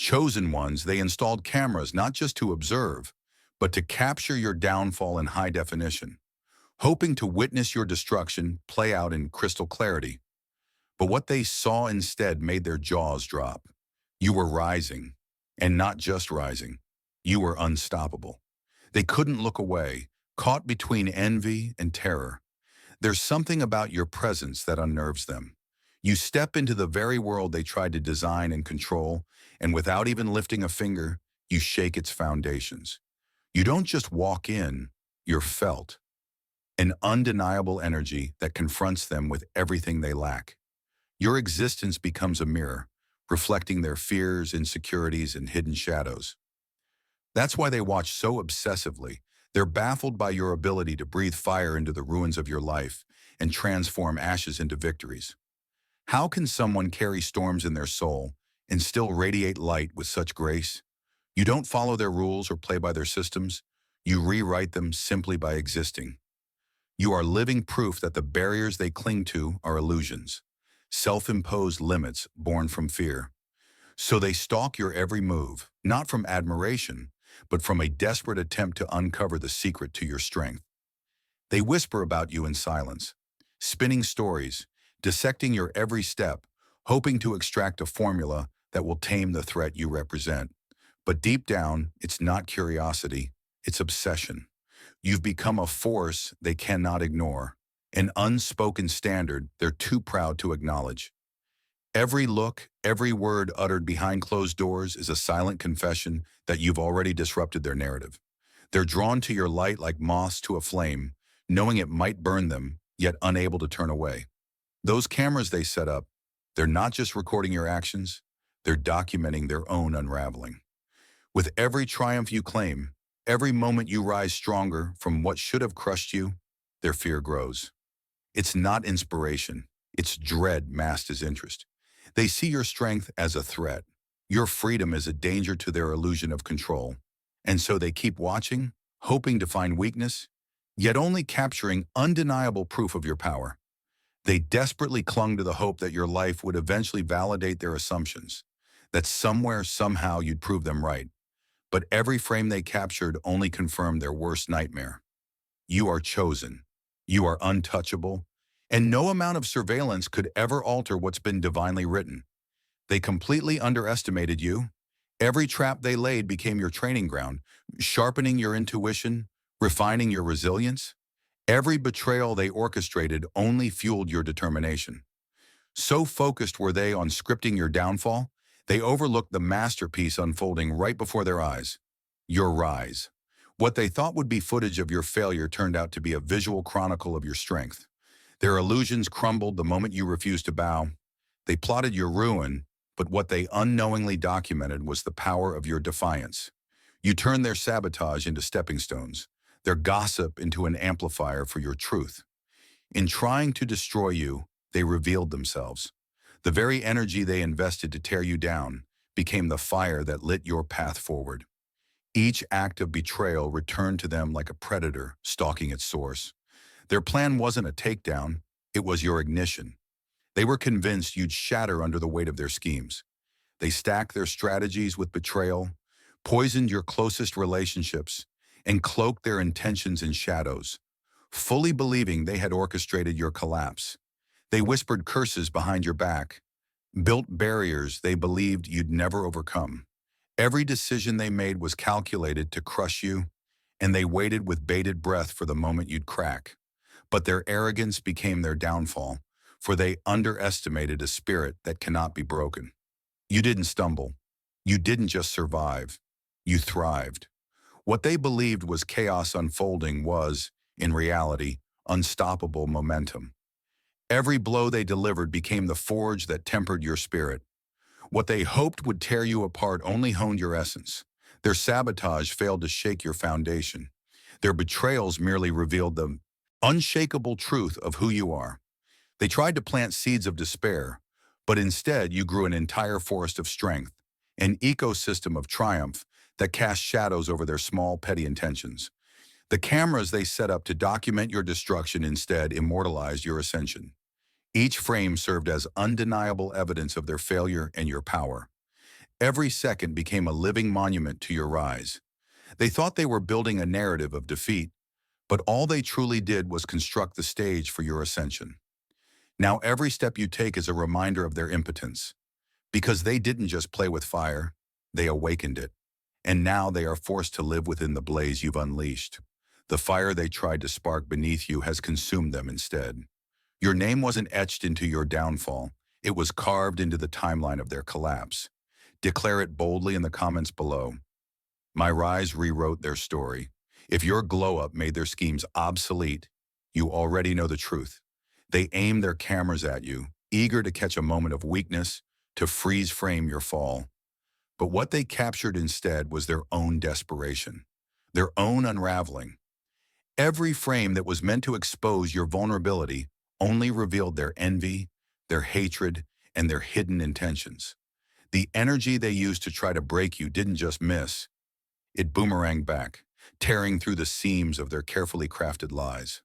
chosen ones, they installed cameras not just to observe, but to capture your downfall in high definition, hoping to witness your destruction play out in crystal clarity. But what they saw instead made their jaws drop. You were rising, and not just rising. You were unstoppable. They couldn't look away, caught between envy and terror. There's something about your presence that unnerves them. You step into the very world they tried to design and control, and without even lifting a finger, you shake its foundations. You don't just walk in, you're felt. An undeniable energy that confronts them with everything they lack. Your existence becomes a mirror, reflecting their fears, insecurities, and hidden shadows. That's why they watch so obsessively. They're baffled by your ability to breathe fire into the ruins of your life and transform ashes into victories. How can someone carry storms in their soul and still radiate light with such grace? You don't follow their rules or play by their systems. You rewrite them simply by existing. You are living proof that the barriers they cling to are illusions, self-imposed limits born from fear. So they stalk your every move, not from admiration, but from a desperate attempt to uncover the secret to your strength. They whisper about you in silence, spinning stories, dissecting your every step, hoping to extract a formula that will tame the threat you represent. But deep down, it's not curiosity, it's obsession. You've become a force they cannot ignore, an unspoken standard they're too proud to acknowledge. Every look, every word uttered behind closed doors is a silent confession that you've already disrupted their narrative. They're drawn to your light like moths to a flame, knowing it might burn them, yet unable to turn away. Those cameras they set up, they're not just recording your actions, they're documenting their own unraveling. With every triumph you claim, every moment you rise stronger from what should have crushed you, their fear grows. It's not inspiration, it's dread masked as interest. They see your strength as a threat, your freedom as a danger to their illusion of control. And so they keep watching, hoping to find weakness, yet only capturing undeniable proof of your power. They desperately clung to the hope that your life would eventually validate their assumptions, that somewhere, somehow you'd prove them right. But every frame they captured only confirmed their worst nightmare. You are chosen. You are untouchable. And no amount of surveillance could ever alter what's been divinely written. They completely underestimated you. Every trap they laid became your training ground, sharpening your intuition, refining your resilience. Every betrayal they orchestrated only fueled your determination. So focused were they on scripting your downfall, they overlooked the masterpiece unfolding right before their eyes. Your rise. What they thought would be footage of your failure turned out to be a visual chronicle of your strength. Their illusions crumbled the moment you refused to bow. They plotted your ruin, but what they unknowingly documented was the power of your defiance. You turned their sabotage into stepping stones, their gossip into an amplifier for your truth. In trying to destroy you, they revealed themselves. The very energy they invested to tear you down became the fire that lit your path forward. Each act of betrayal returned to them like a predator stalking its source. Their plan wasn't a takedown, it was your ignition. They were convinced you'd shatter under the weight of their schemes. They stacked their strategies with betrayal, poisoned your closest relationships, and cloaked their intentions in shadows, fully believing they had orchestrated your collapse. They whispered curses behind your back, built barriers they believed you'd never overcome. Every decision they made was calculated to crush you, and they waited with bated breath for the moment you'd crack. But their arrogance became their downfall, for they underestimated a spirit that cannot be broken. You didn't stumble. You didn't just survive. You thrived. What they believed was chaos unfolding was, in reality, unstoppable momentum. Every blow they delivered became the forge that tempered your spirit. What they hoped would tear you apart only honed your essence. Their sabotage failed to shake your foundation. Their betrayals merely revealed the unshakable truth of who you are. They tried to plant seeds of despair, but instead you grew an entire forest of strength, an ecosystem of triumph that cast shadows over their small, petty intentions. The cameras they set up to document your destruction instead immortalized your ascension. Each frame served as undeniable evidence of their failure and your power. Every second became a living monument to your rise. They thought they were building a narrative of defeat, but all they truly did was construct the stage for your ascension. Now every step you take is a reminder of their impotence, because they didn't just play with fire, they awakened it. And now they are forced to live within the blaze you've unleashed. The fire they tried to spark beneath you has consumed them instead. Your name wasn't etched into your downfall, it was carved into the timeline of their collapse. Declare it boldly in the comments below. My rise rewrote their story. If your glow-up made their schemes obsolete, you already know the truth. They aim their cameras at you, eager to catch a moment of weakness, to freeze frame your fall. But what they captured instead was their own desperation, their own unraveling. Every frame that was meant to expose your vulnerability only revealed their envy, their hatred, and their hidden intentions. The energy they used to try to break you didn't just miss, it boomeranged back, tearing through the seams of their carefully crafted lies.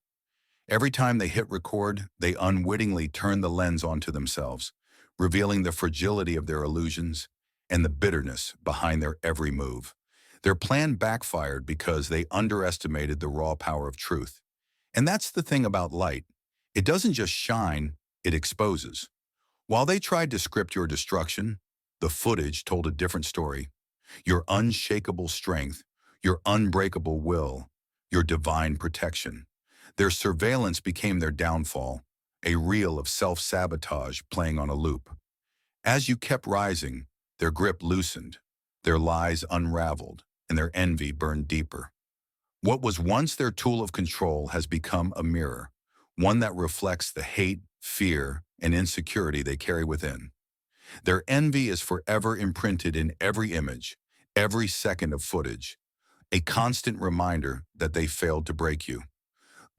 Every time they hit record, they unwittingly turned the lens onto themselves, revealing the fragility of their illusions and the bitterness behind their every move. Their plan backfired because they underestimated the raw power of truth. And that's the thing about light. It doesn't just shine, it exposes. While they tried to script your destruction, the footage told a different story. Your unshakable strength, your unbreakable will, your divine protection. Their surveillance became their downfall, a reel of self-sabotage playing on a loop. As you kept rising, their grip loosened, their lies unraveled, and their envy burned deeper. What was once their tool of control has become a mirror, one that reflects the hate, fear, and insecurity they carry within. Their envy is forever imprinted in every image, every second of footage, a constant reminder that they failed to break you.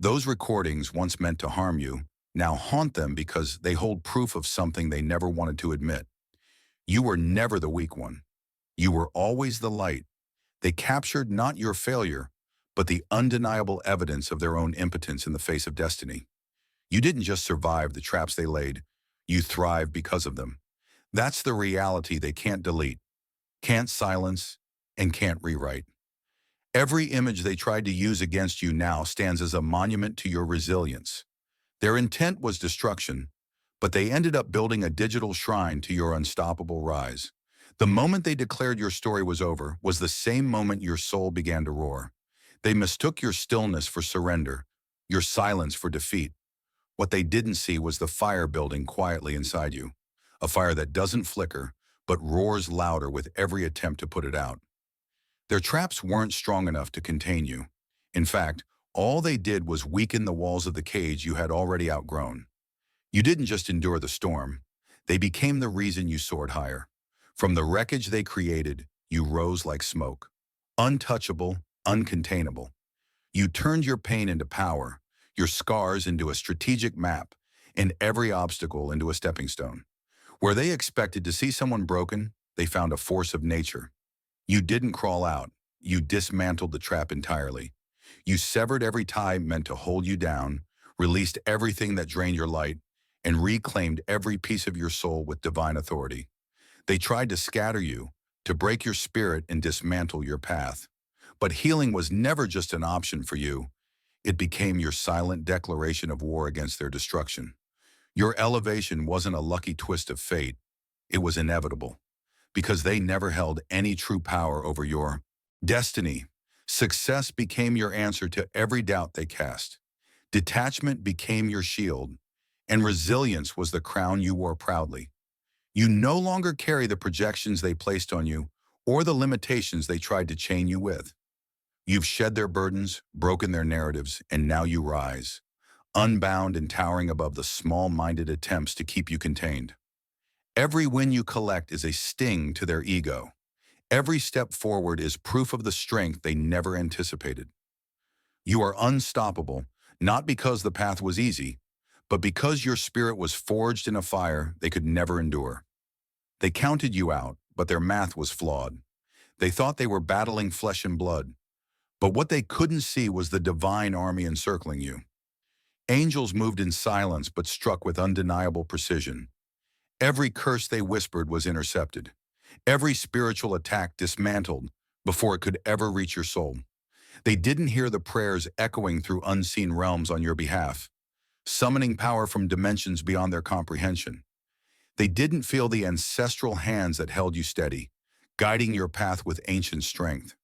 Those recordings, once meant to harm you, now haunt them because they hold proof of something they never wanted to admit. You were never the weak one. You were always the light. They captured not your failure, but the undeniable evidence of their own impotence in the face of destiny. You didn't just survive the traps they laid, you thrived because of them. That's the reality they can't delete, can't silence, and can't rewrite. Every image they tried to use against you now stands as a monument to your resilience. Their intent was destruction, but they ended up building a digital shrine to your unstoppable rise. The moment they declared your story was over was the same moment your soul began to roar. They mistook your stillness for surrender, your silence for defeat. What they didn't see was the fire building quietly inside you, a fire that doesn't flicker, but roars louder with every attempt to put it out. Their traps weren't strong enough to contain you. In fact, all they did was weaken the walls of the cage you had already outgrown. You didn't just endure the storm. They became the reason you soared higher. From the wreckage they created, you rose like smoke. Untouchable, uncontainable. You turned your pain into power, your scars into a strategic map, and every obstacle into a stepping stone. Where they expected to see someone broken, they found a force of nature. You didn't crawl out. You dismantled the trap entirely. You severed every tie meant to hold you down, released everything that drained your light, and reclaimed every piece of your soul with divine authority. They tried to scatter you, to break your spirit and dismantle your path. But healing was never just an option for you. It became your silent declaration of war against their destruction. Your elevation wasn't a lucky twist of fate. It was inevitable, because they never held any true power over your destiny. Success became your answer to every doubt they cast. Detachment became your shield, and resilience was the crown you wore proudly. You no longer carry the projections they placed on you or the limitations they tried to chain you with. You've shed their burdens, broken their narratives, and now you rise, unbound and towering above the small-minded attempts to keep you contained. Every win you collect is a sting to their ego. Every step forward is proof of the strength they never anticipated. You are unstoppable, not because the path was easy, but because your spirit was forged in a fire they could never endure. They counted you out, but their math was flawed. They thought they were battling flesh and blood, but what they couldn't see was the divine army encircling you. Angels moved in silence but struck with undeniable precision. Every curse they whispered was intercepted. Every spiritual attack dismantled before it could ever reach your soul. They didn't hear the prayers echoing through unseen realms on your behalf, summoning power from dimensions beyond their comprehension. They didn't feel the ancestral hands that held you steady, guiding your path with ancient strength.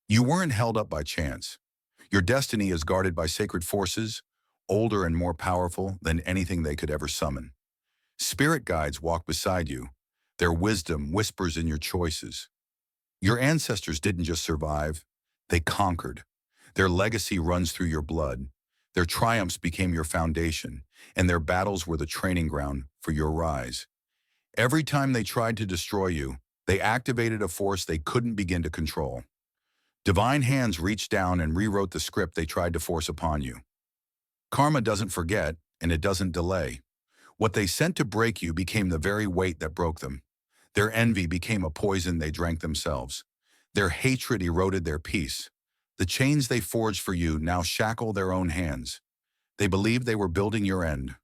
You weren't held up by chance. Your destiny is guarded by sacred forces, older and more powerful than anything they could ever summon. Spirit guides walk beside you. Their wisdom whispers in your choices. Your ancestors didn't just survive, they conquered. Their legacy runs through your blood. Their triumphs became your foundation, and their battles were the training ground for your rise. Every time they tried to destroy you, they activated a force they couldn't begin to control. Divine hands reached down and rewrote the script they tried to force upon you. Karma doesn't forget, and it doesn't delay. What they sent to break you became the very weight that broke them. Their envy became a poison they drank themselves. Their hatred eroded their peace. The chains they forged for you now shackle their own hands. They believed they were building your end,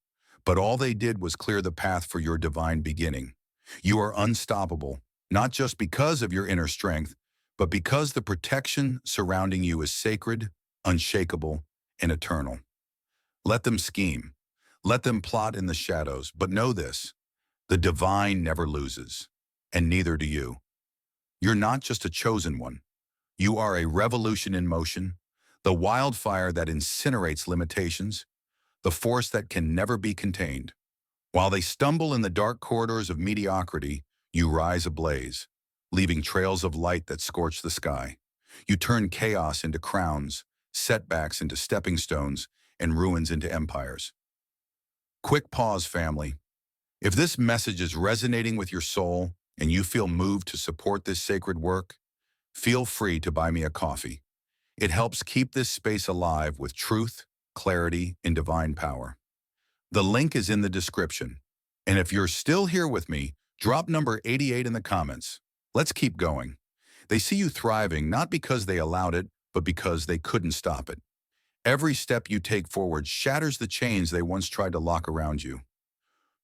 but all they did was clear the path for your divine beginning. You are unstoppable, not just because of your inner strength, but because the protection surrounding you is sacred, unshakable, and eternal. Let them scheme. Let them plot in the shadows, but know this: the divine never loses, and neither do you. You're not just a chosen one. You are a revolution in motion, the wildfire that incinerates limitations, the force that can never be contained. While they stumble in the dark corridors of mediocrity, you rise ablaze, leaving trails of light that scorch the sky. You turn chaos into crowns, setbacks into stepping stones, and ruins into empires. Quick pause, family. If this message is resonating with your soul and you feel moved to support this sacred work, feel free to buy me a coffee. It helps keep this space alive with truth, clarity, and divine power. The link is in the description. And if you're still here with me, drop number 88 in the comments. Let's keep going. They see you thriving not because they allowed it, but because they couldn't stop it. Every step you take forward shatters the chains they once tried to lock around you.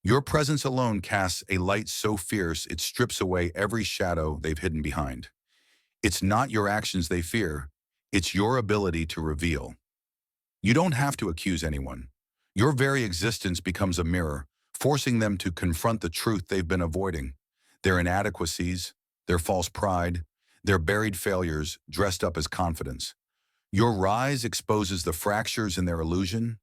Your presence alone casts a light so fierce it strips away every shadow they've hidden behind. It's not your actions they fear, it's your ability to reveal. You don't have to accuse anyone. Your very existence becomes a mirror, forcing them to confront the truth they've been avoiding. Their inadequacies, their false pride, their buried failures dressed up as confidence. Your rise exposes the fractures in their illusion,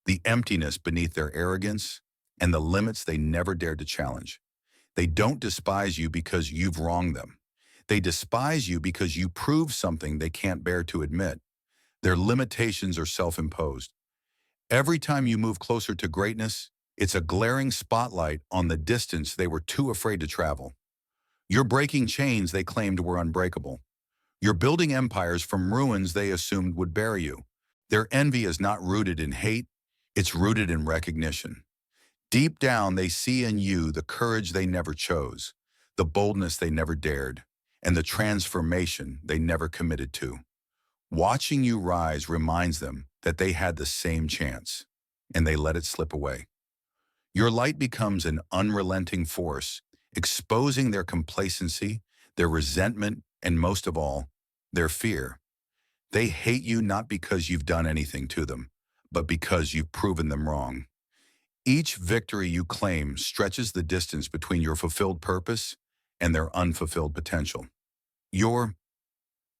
the emptiness beneath their arrogance, and the limits they never dared to challenge. They don't despise you because you've wronged them. They despise you because you prove something they can't bear to admit. Their limitations are self-imposed. Every time you move closer to greatness, it's a glaring spotlight on the distance they were too afraid to travel. You're breaking chains they claimed were unbreakable. You're building empires from ruins they assumed would bury you. Their envy is not rooted in hate, it's rooted in recognition. Deep down, they see in you the courage they never chose, the boldness they never dared, and the transformation they never committed to. Watching you rise reminds them that they had the same chance, and they let it slip away. Your light becomes an unrelenting force, exposing their complacency, their resentment, and most of all, their fear. They hate you not because you've done anything to them, but because you've proven them wrong. Each victory you claim stretches the distance between your fulfilled purpose and their unfulfilled potential. Your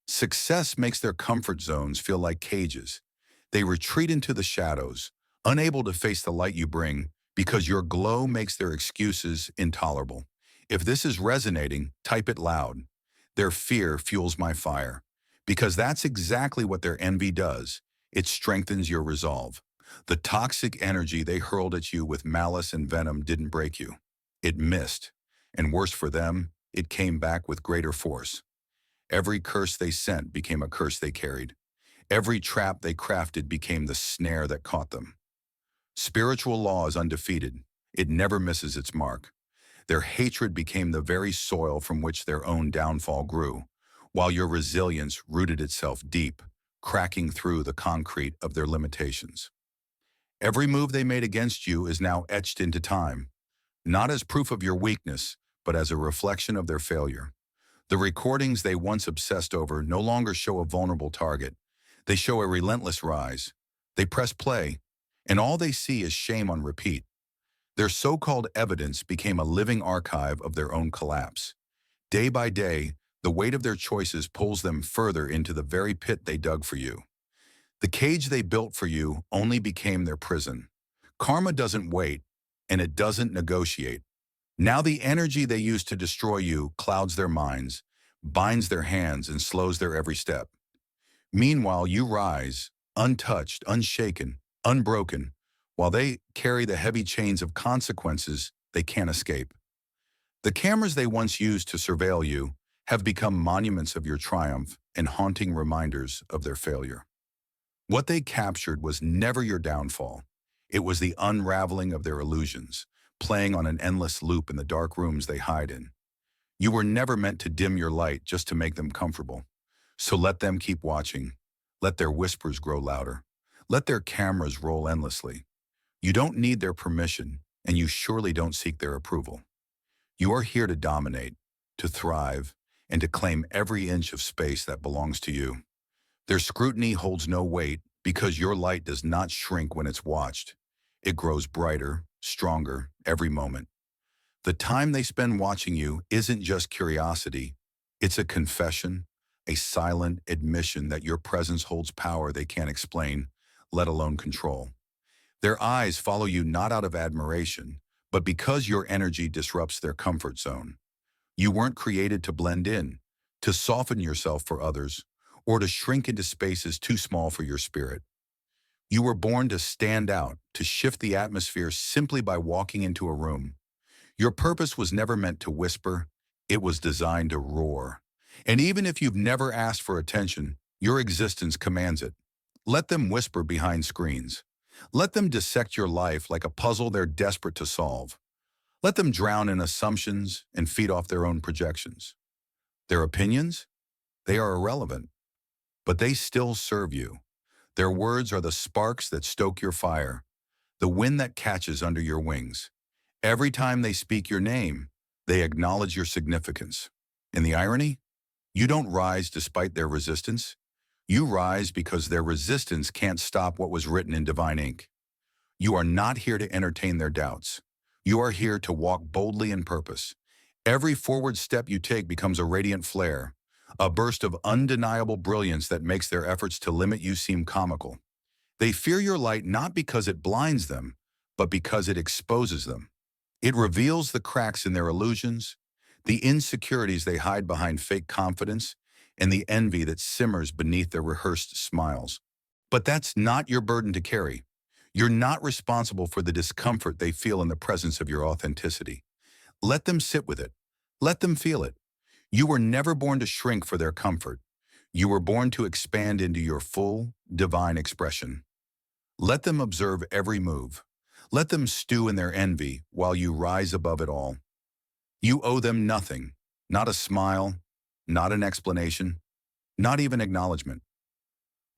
success makes their comfort zones feel like cages. They retreat into the shadows, unable to face the light you bring because your glow makes their excuses intolerable. If this is resonating, type it loud. Their fear fuels my fire. Because that's exactly what their envy does. It strengthens your resolve. The toxic energy they hurled at you with malice and venom didn't break you. It missed. And worse for them, it came back with greater force. Every curse they sent became a curse they carried. Every trap they crafted became the snare that caught them. Spiritual law is undefeated. It never misses its mark. Their hatred became the very soil from which their own downfall grew, while your resilience rooted itself deep, cracking through the concrete of their limitations. Every move they made against you is now etched into time, not as proof of your weakness, but as a reflection of their failure. The recordings they once obsessed over no longer show a vulnerable target. They show a relentless rise. They press play, and all they see is shame on repeat. Their so-called evidence became a living archive of their own collapse. Day by day, the weight of their choices pulls them further into the very pit they dug for you. The cage they built for you only became their prison. Karma doesn't wait, and it doesn't negotiate. Now the energy they used to destroy you clouds their minds, binds their hands, and slows their every step. Meanwhile, you rise, untouched, unshaken, unbroken, while they carry the heavy chains of consequences they can't escape. The cameras they once used to surveil you have become monuments of your triumph and haunting reminders of their failure. What they captured was never your downfall. It was the unraveling of their illusions, playing on an endless loop in the dark rooms they hide in. You were never meant to dim your light just to make them comfortable. So let them keep watching. Let their whispers grow louder. Let their cameras roll endlessly. You don't need their permission, and you surely don't seek their approval. You are here to dominate, to thrive, and to claim every inch of space that belongs to you. Their scrutiny holds no weight because your light does not shrink when it's watched. It grows brighter, stronger, every moment. The time they spend watching you isn't just curiosity. It's a confession, a silent admission that your presence holds power they can't explain, let alone control. Their eyes follow you not out of admiration, but because your energy disrupts their comfort zone. You weren't created to blend in, to soften yourself for others, or to shrink into spaces too small for your spirit. You were born to stand out, to shift the atmosphere simply by walking into a room. Your purpose was never meant to whisper, it was designed to roar. And even if you've never asked for attention, your existence commands it. Let them whisper behind screens. Let them dissect your life like a puzzle they're desperate to solve. Let them drown in assumptions and feed off their own projections. Their opinions? They are irrelevant, but they still serve you. Their words are the sparks that stoke your fire, the wind that catches under your wings. Every time they speak your name, they acknowledge your significance. And the irony? You don't rise despite their resistance. You rise because their resistance can't stop what was written in divine ink. You are not here to entertain their doubts. You are here to walk boldly in purpose. Every forward step you take becomes a radiant flare, a burst of undeniable brilliance that makes their efforts to limit you seem comical. They fear your light not because it blinds them, but because it exposes them. It reveals the cracks in their illusions, the insecurities they hide behind fake confidence, and the envy that simmers beneath their rehearsed smiles. But that's not your burden to carry. You're not responsible for the discomfort they feel in the presence of your authenticity. Let them sit with it. Let them feel it. You were never born to shrink for their comfort. You were born to expand into your full, divine expression. Let them observe every move. Let them stew in their envy while you rise above it all. You owe them nothing, not a smile, not an explanation, not even acknowledgement.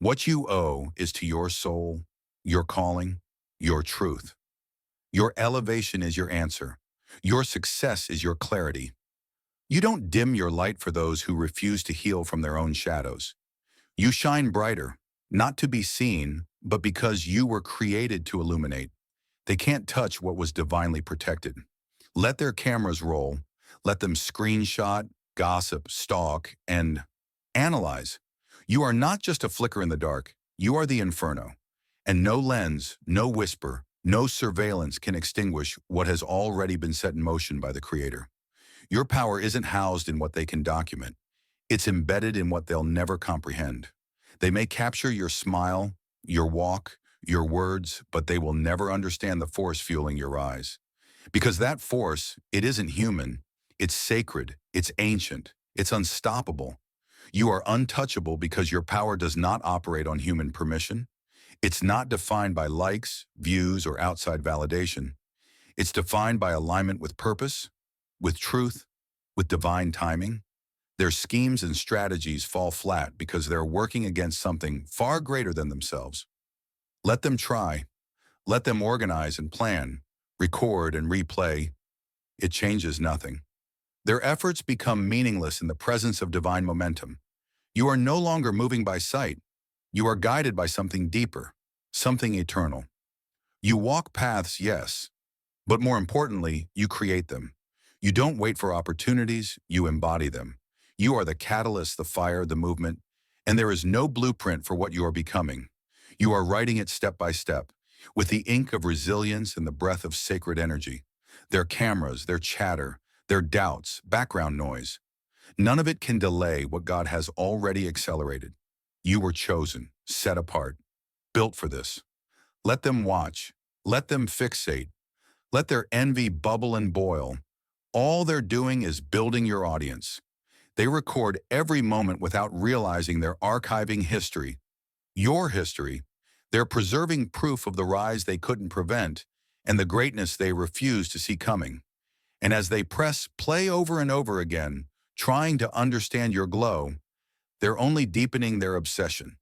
What you owe is to your soul, your calling, your truth. Your elevation is your answer. Your success is your clarity. You don't dim your light for those who refuse to heal from their own shadows. You shine brighter, not to be seen, but because you were created to illuminate. They can't touch what was divinely protected. Let their cameras roll. Let them screenshot, gossip, stalk, and analyze. You are not just a flicker in the dark. You are the inferno. And no lens, no whisper, no surveillance can extinguish what has already been set in motion by the Creator. Your power isn't housed in what they can document. It's embedded in what they'll never comprehend. They may capture your smile, your walk, your words, but they will never understand the force fueling your rise. Because that force, it isn't human. It's sacred. It's ancient. It's unstoppable. You are untouchable because your power does not operate on human permission. It's not defined by likes, views, or outside validation. It's defined by alignment with purpose, with truth, with divine timing. Their schemes and strategies fall flat because they're working against something far greater than themselves. Let them try. Let them organize and plan, record and replay. It changes nothing. Their efforts become meaningless in the presence of divine momentum. You are no longer moving by sight. You are guided by something deeper, something eternal. You walk paths, yes, but more importantly, you create them. You don't wait for opportunities, you embody them. You are the catalyst, the fire, the movement, and there is no blueprint for what you are becoming. You are writing it step by step, with the ink of resilience and the breath of sacred energy. Their cameras, their chatter, their doubts, background noise. None of it can delay what God has already accelerated. You were chosen, set apart, built for this. Let them watch. Let them fixate. Let their envy bubble and boil. All they're doing is building your audience. They record every moment without realizing they're archiving history. Your history. They're preserving proof of the rise they couldn't prevent and the greatness they refused to see coming. And as they press play over and over again, trying to understand your glow, they're only deepening their obsession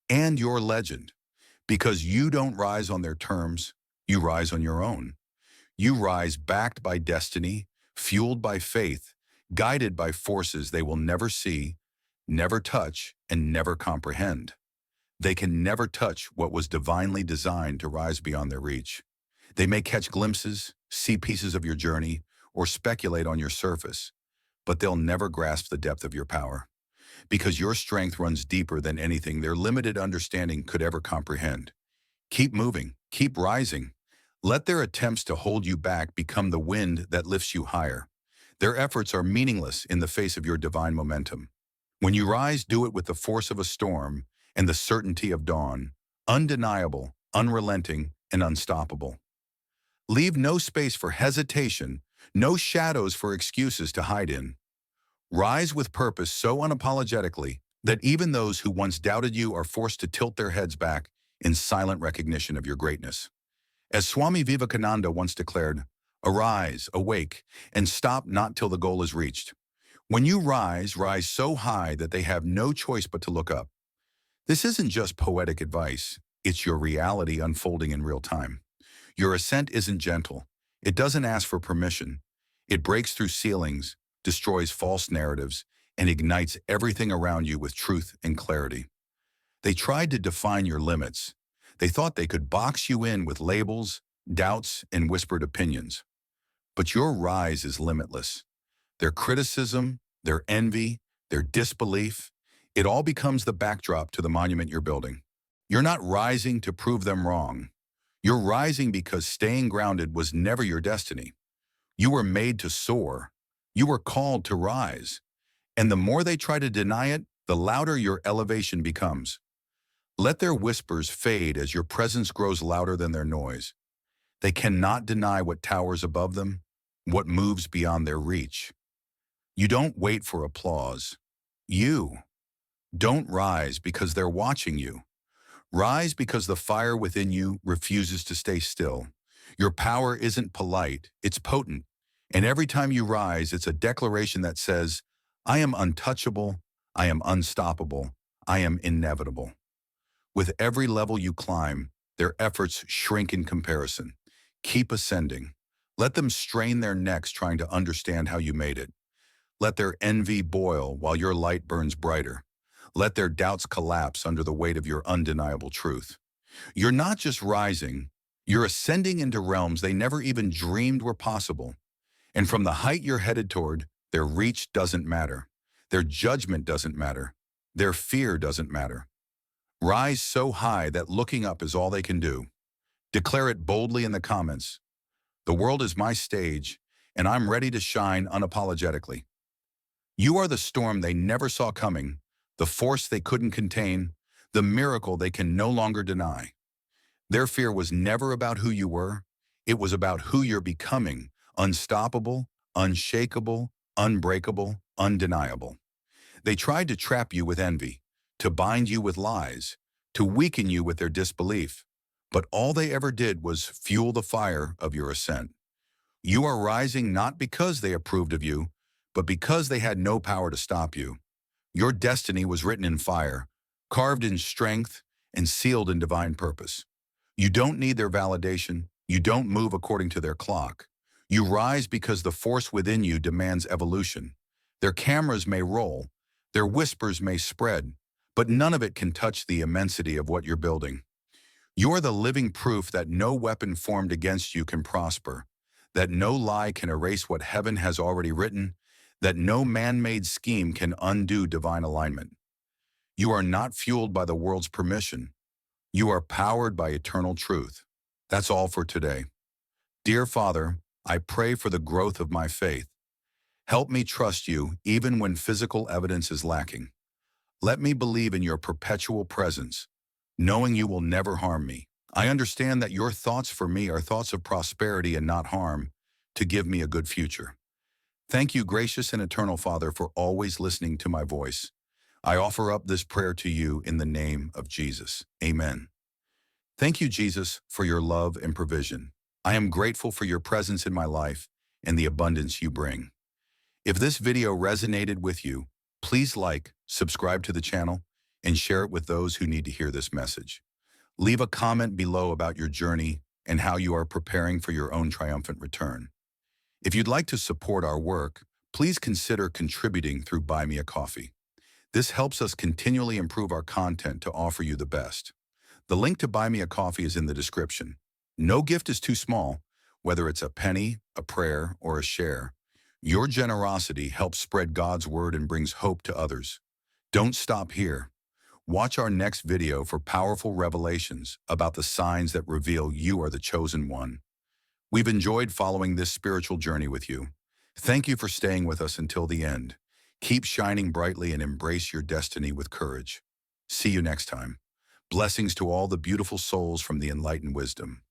and your legend. Because you don't rise on their terms, you rise on your own. You rise backed by destiny, fueled by faith, guided by forces they will never see, never touch, and never comprehend. They can never touch what was divinely designed to rise beyond their reach. They may catch glimpses, see pieces of your journey, or speculate on your surface, but they'll never grasp the depth of your power. Because your strength runs deeper than anything their limited understanding could ever comprehend. Keep moving, keep rising. Let their attempts to hold you back become the wind that lifts you higher. Their efforts are meaningless in the face of your divine momentum. When you rise, do it with the force of a storm and the certainty of dawn, undeniable, unrelenting, and unstoppable. Leave no space for hesitation, no shadows for excuses to hide in. Rise with purpose so unapologetically that even those who once doubted you are forced to tilt their heads back in silent recognition of your greatness. As Swami Vivekananda once declared, arise, awake, and stop not till the goal is reached. When you rise, rise so high that they have no choice but to look up. This isn't just poetic advice, it's your reality unfolding in real time. Your ascent isn't gentle. It doesn't ask for permission. It breaks through ceilings, destroys false narratives, and ignites everything around you with truth and clarity. They tried to define your limits. They thought they could box you in with labels, doubts, and whispered opinions. But your rise is limitless. Their criticism, their envy, their disbelief, it all becomes the backdrop to the monument you're building. You're not rising to prove them wrong. You're rising because staying grounded was never your destiny. You were made to soar. You were called to rise. And the more they try to deny it, the louder your elevation becomes. Let their whispers fade as your presence grows louder than their noise. They cannot deny what towers above them, what moves beyond their reach. You don't wait for applause. You don't rise because they're watching you. Rise because the fire within you refuses to stay still. Your power isn't polite, it's potent. And every time you rise, it's a declaration that says, I am untouchable, I am unstoppable, I am inevitable. With every level you climb, their efforts shrink in comparison. Keep ascending. Let them strain their necks trying to understand how you made it. Let their envy boil while your light burns brighter. Let their doubts collapse under the weight of your undeniable truth. You're not just rising, you're ascending into realms they never even dreamed were possible. And from the height you're headed toward, their reach doesn't matter. Their judgment doesn't matter. Their fear doesn't matter. Rise so high that looking up is all they can do. Declare it boldly in the comments. The world is my stage, and I'm ready to shine unapologetically. You are the storm they never saw coming, the force they couldn't contain, the miracle they can no longer deny. Their fear was never about who you were. It was about who you're becoming, unstoppable, unshakable, unbreakable, undeniable. They tried to trap you with envy, to bind you with lies, to weaken you with their disbelief. But all they ever did was fuel the fire of your ascent. You are rising not because they approved of you, but because they had no power to stop you. Your destiny was written in fire, carved in strength, and sealed in divine purpose. You don't need their validation. You don't move according to their clock. You rise because the force within you demands evolution. Their cameras may roll, their whispers may spread, but none of it can touch the immensity of what you're building. You're the living proof that no weapon formed against you can prosper, that no lie can erase what heaven has already written, that no man-made scheme can undo divine alignment. You are not fueled by the world's permission. You are powered by eternal truth. That's all for today. Dear Father, I pray for the growth of my faith. Help me trust you even when physical evidence is lacking. Let me believe in your perpetual presence, knowing you will never harm me. I understand that your thoughts for me are thoughts of prosperity and not harm, to give me a good future. Thank you, gracious and eternal Father, for always listening to my voice. I offer up this prayer to you in the name of Jesus. Amen. Thank you, Jesus, for your love and provision. I am grateful for your presence in my life and the abundance you bring. If this video resonated with you, please like, subscribe to the channel, and share it with those who need to hear this message. Leave a comment below about your journey and how you are preparing for your own triumphant return. If you'd like to support our work, please consider contributing through Buy Me a Coffee. This helps us continually improve our content to offer you the best. The link to Buy Me a Coffee is in the description. No gift is too small, whether it's a penny, a prayer, or a share. Your generosity helps spread God's word and brings hope to others. Don't stop here. Watch our next video for powerful revelations about the signs that reveal you are the chosen one. We've enjoyed following this spiritual journey with you. Thank you for staying with us until the end. Keep shining brightly and embrace your destiny with courage. See you next time. Blessings to all the beautiful souls from the enlightened wisdom.